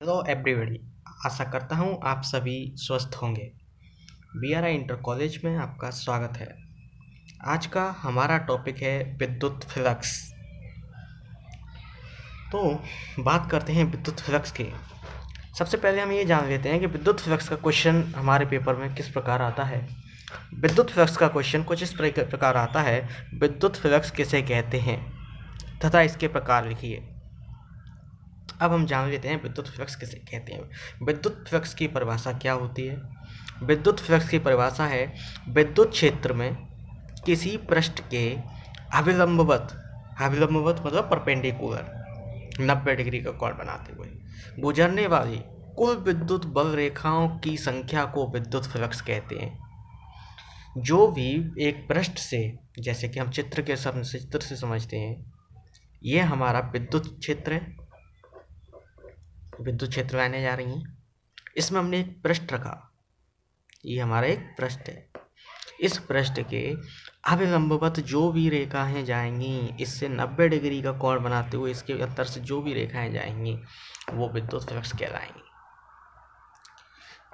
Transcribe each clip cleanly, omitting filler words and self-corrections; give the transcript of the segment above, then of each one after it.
Hello everybody. आशा करता हूँ आप सभी स्वस्थ होंगे। बीआरआई इंटर कॉलेज में आपका स्वागत है। आज का हमारा टॉपिक है विद्युत फ्लक्स। तो बात करते हैं विद्युत फ्लक्स की। सबसे पहले हम ये जान लेते हैं कि विद्युत फ्लक्स का क्वेश्चन हमारे पेपर में किस प्रकार आता है। विद्युत फ्लक्स का क्वेश्चन कुछ इस प्रकार आता है, विद्युत फ्लक्स किसे कहते हैं तथा इसके प्रकार लिखिए। अब हम जान लेते हैं विद्युत फ्लक्स किसे कहते हैं। विद्युत फ्लक्स की परिभाषा क्या होती है? विद्युत फ्लक्स की परिभाषा है विद्युत क्षेत्र में किसी पृष्ठ के अभिलंबवत मतलब परपेंडिकुलर 90 डिग्री का कोण बनाते हुए गुजरने वाली कुल विद्युत बल रेखाओं की संख्या को विद्युत फ्लक्स कहते हैं। जो भी एक पृष्ठ से, जैसे कि हम चित्र से समझते हैं, ये हमारा विद्युत क्षेत्र है। विद्युत क्षेत्र आने जा रही हैं, इसमें हमने एक पृष्ठ रखा, ये हमारा एक पृष्ठ है। इस पृष्ठ के अभिलंबवत जो भी रेखाएं जाएंगी, इससे 90 डिग्री का कोण बनाते हुए इसके अंतर से जो भी रेखाएं जाएंगी वो विद्युत फ्लक्स कहलाएंगी।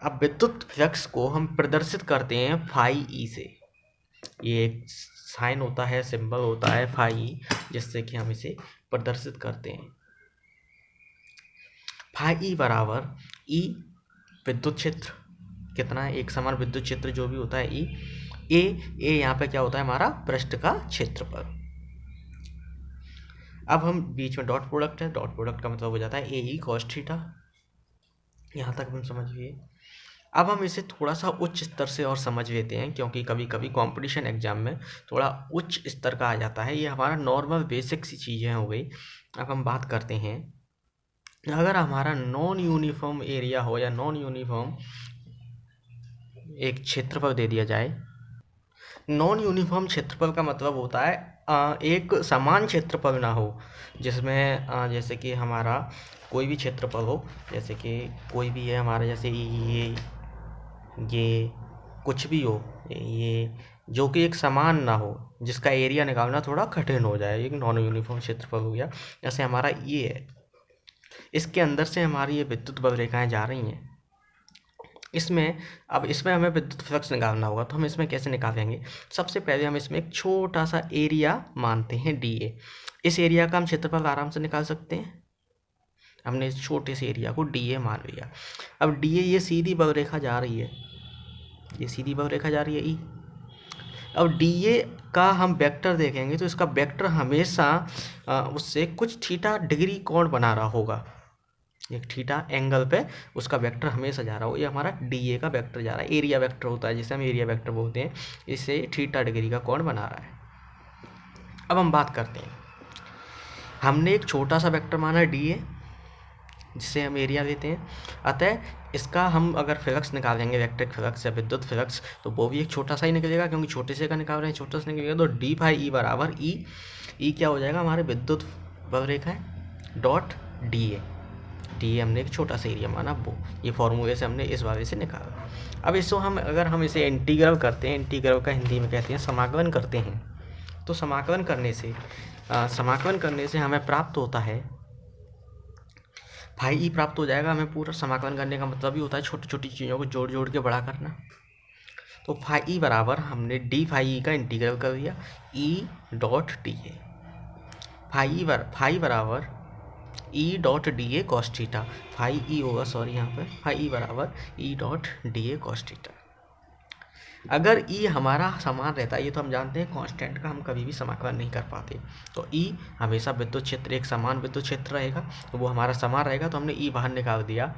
अब विद्युत फ्लक्स को हम प्रदर्शित करते हैं फाई ई से। ये एक साइन होता है, सिंबल होता है फाई ई, जिससे कि हम इसे प्रदर्शित करते हैं। फाई ई बराबर ई विद्युत क्षेत्र कितना है, एक समान विद्युत क्षेत्र जो भी होता है ई, ए यहाँ पे क्या होता है, हमारा पृष्ठ का क्षेत्रफल। अब हम बीच में डॉट प्रोडक्ट है, डॉट प्रोडक्ट का मतलब हो जाता है ए ई कॉस थीटा। यहाँ तक हम समझिए। अब हम इसे थोड़ा सा उच्च स्तर से और समझ लेते हैं, क्योंकि कभी कभी कंपटीशन एग्जाम में थोड़ा उच्च स्तर का आ जाता है। ये हमारा नॉर्मल बेसिक सी चीज़ें हो गई। अब हम बात करते हैं, अगर हमारा नॉन यूनिफॉर्म एरिया हो या नॉन यूनिफॉर्म एक क्षेत्रफल दे दिया जाए। नॉन यूनिफॉर्म क्षेत्रफल का मतलब होता है एक समान क्षेत्रफल ना हो, जिसमें जैसे कि हमारा कोई भी क्षेत्रफल हो, जैसे कि कोई भी है हमारा, जैसे ये कुछ भी हो, ये जो कि एक समान ना हो, जिसका एरिया निकालना थोड़ा कठिन हो जाए, एक नॉन यूनिफॉर्म क्षेत्रफल हो गया। जैसे हमारा ये है, इसके अंदर से हमारी ये विद्युत बल रेखाएं जा रही हैं। अब इसमें हमें विद्युत फ्लक्स निकालना होगा, तो हम इसमें कैसे निकालेंगे? सबसे पहले हम इसमें एक छोटा सा एरिया मानते हैं डी ए। इस एरिया का हम क्षेत्रफल आराम से निकाल सकते हैं। हमने इस छोटे से एरिया को डी ए मान लिया। अब डी ए ये सीधी बल रेखा जा रही है, ये सीधी बल रेखा जा रही है ई। अब डी ए का हम वेक्टर देखेंगे तो इसका वेक्टर हमेशा उससे कुछ थीटा डिग्री कोण बना रहा होगा, एक थीटा एंगल पे उसका वेक्टर हमेशा जा रहा हो। ये हमारा डी ए का वेक्टर जा रहा है, एरिया वेक्टर होता है जिसे हम एरिया वेक्टर बोलते हैं। इससे थीटा डिग्री का कोण बना रहा है। अब हम बात करते हैं, हमने एक छोटा सा वेक्टर माना डी ए, जिससे हम एरिया लेते हैं। अतः इसका हम अगर फ्लक्स निकालेंगे, इलेक्ट्रिक फ्लक्स या विद्युत फ्लक्स, तो वो भी एक छोटा सा ही निकलेगा, क्योंकि छोटे से का निकाल रहे हैं, छोटा सा निकलेगा। तो डी फाई ई बराबर ई क्या हो जाएगा, हमारे विद्युत बल रेखा है डॉट डी ए। डी हमने एक छोटा सा एरिया माना, वो ये फॉर्मूले से हमने इस वाले से निकाला। अब इसको अगर हम इसे इंटीग्रल करते हैं, इंटीग्रल का हिंदी में कहते हैं समाकलन करते हैं, तो समाकलन करने से हमें प्राप्त होता है फाई ई प्राप्त हो जाएगा। हमें पूरा समाकलन करने का मतलब ही होता है छोटी छोटी चीज़ों को जोड़ जोड़ के बड़ा करना। तो फाई ई बराबर हमने डी फाई ई का इंटीग्रल कर दिया E dot D A. Phi बराबर E dot D A cos theta, phi E होगा, सॉरी यहाँ पर फाई ई बराबर E dot D A cos theta. अगर ई हमारा समान रहता है, ये तो हम जानते हैं कांस्टेंट का हम कभी भी समाकलन नहीं कर पाते, तो ई हमेशा विद्युत क्षेत्र एक समान विद्युत क्षेत्र रहेगा, तो वो हमारा समान रहेगा। तो हमने ई बाहर निकाल दिया,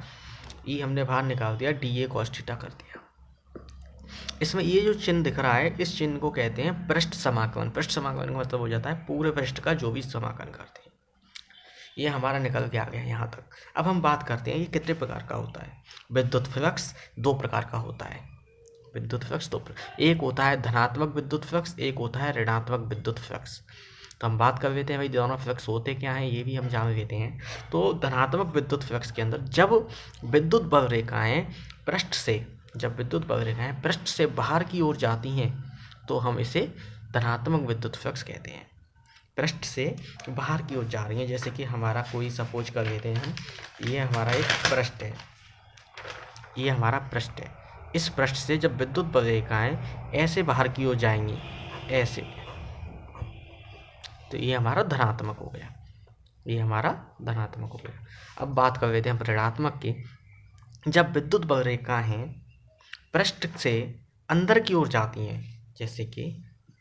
डी ए कॉस थीटा कर दिया। इसमें ये जो चिन्ह दिख रहा है, इस चिन्ह को कहते हैं पृष्ठ समाकलन। पृष्ठ समाकलन का मतलब हो जाता है पूरे पृष्ठ का जो भी समाकलन करते हैं। ये हमारा निकल के आ गया यहाँ तक। अब हम बात करते हैं ये कितने प्रकार का होता है। विद्युत फ्लक्स दो प्रकार का होता है। विद्युत फ्लक्स एक होता है धनात्मक विद्युत फ्लक्स, एक होता है ऋणात्मक विद्युत फ्लक्स। तो हम बात कर लेते हैं भाई दोनों फ्लक्स होते क्या हैं, ये भी हम जान लेते हैं। तो धनात्मक विद्युत फ्लक्स के अंदर जब विद्युत बल रेखाएं पृष्ठ से बाहर की ओर जाती हैं, तो हम इसे धनात्मक विद्युत फ्लक्स कहते हैं। पृष्ठ से बाहर की ओर जा रही हैं। जैसे कि हमारा कोई सपोज कर लेते हैं हम, ये हमारा एक पृष्ठ है, ये हमारा पृष्ठ है। इस पृष्ठ से जब विद्युत बल रेखाएं ऐसे बाहर की ओर जाएंगी, ऐसे, तो ये हमारा धनात्मक हो गया, ये हमारा धनात्मक हो गया। अब बात कर लेते हैं ऋणात्मक की। जब विद्युत बल रेखाएं पृष्ठ से अंदर की ओर जाती हैं, जैसे कि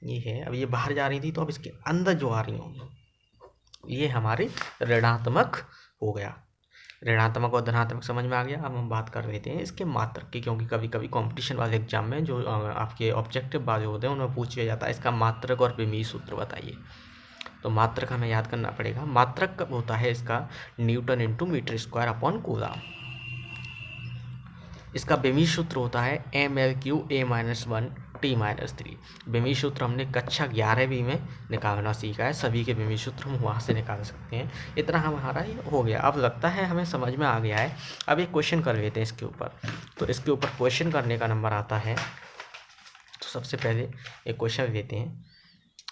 ये है, अब ये बाहर जा रही थी तो अब इसके अंदर जो आ रही होंगी, ये हमारी ऋणात्मक हो गया। ऋणात्मक और धनात्मक समझ में आ गया। अब हम बात कर लेते हैं इसके मात्रक की, क्योंकि कभी कभी कंपटीशन वाले एग्जाम में जो आपके ऑब्जेक्टिव वाले होते हैं उनमें पूछ लिया जाता है इसका मात्रक और विमीय सूत्र बताइए। तो मात्रक हमें याद करना पड़ेगा। मात्रक कब होता है इसका, newton into metre square upon coulomb. इसका विमीय सूत्र होता है mL3 A-1T-3। विमीय सूत्र हमने कक्षा 11वीं में निकालना सीखा है, सभी के विमीय सूत्र हम वहाँ से निकाल सकते हैं। इतना हमारा हो गया। अब लगता है हमें समझ में आ गया है। अब एक क्वेश्चन कर लेते हैं इसके ऊपर। तो इसके ऊपर क्वेश्चन करने का नंबर आता है, तो सबसे पहले एक क्वेश्चन लेते हैं।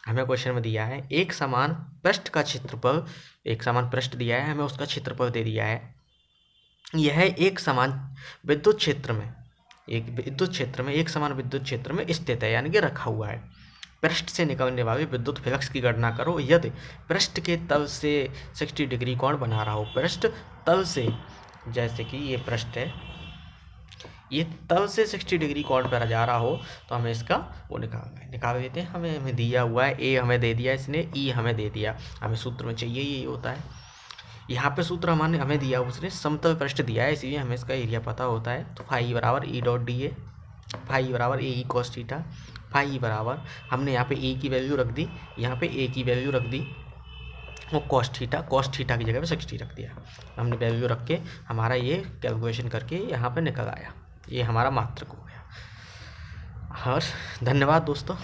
हमें क्वेश्चन में दिया है एक समान पृष्ठ का क्षेत्रफल, एक समान पृष्ठ दिया है, हमें उसका क्षेत्रफल दे दिया है। यह एक समान विद्युत क्षेत्र में, एक समान विद्युत क्षेत्र में स्थित है, यानी कि रखा हुआ है। पृष्ठ से निकलने वाले विद्युत फ्लक्स की गणना करो यदि पृष्ठ के तल से 60 डिग्री कोण बना रहा हो। पृष्ठ तल से, जैसे कि ये पृष्ठ है, ये तल से 60 डिग्री कोण पर जा रहा हो तो हमें इसका वो निकाल देते हैं। हमें दिया हुआ है ए हमें दे दिया इसने, ई हमें दे दिया, हमें सूत्र में चाहिए ये होता है। यहाँ पे सूत्र हमें दिया, उसने समतल पृष्ठ दिया है, इसीलिए हमें इसका एरिया पता होता है। तो फाई बराबर E dot D A, phi बराबर A E cos theta, phi बराबर हमने यहाँ पे ए की वैल्यू रख दी, यहाँ पे ए की वैल्यू रख दी, वो कॉस थीटा की जगह पे 60 रख दिया। हमने वैल्यू रख के हमारा ये कैलकुलेशन करके यहाँ पे निकल आया, ये हमारा मात्रक हो गया। हर्ष, धन्यवाद दोस्तों।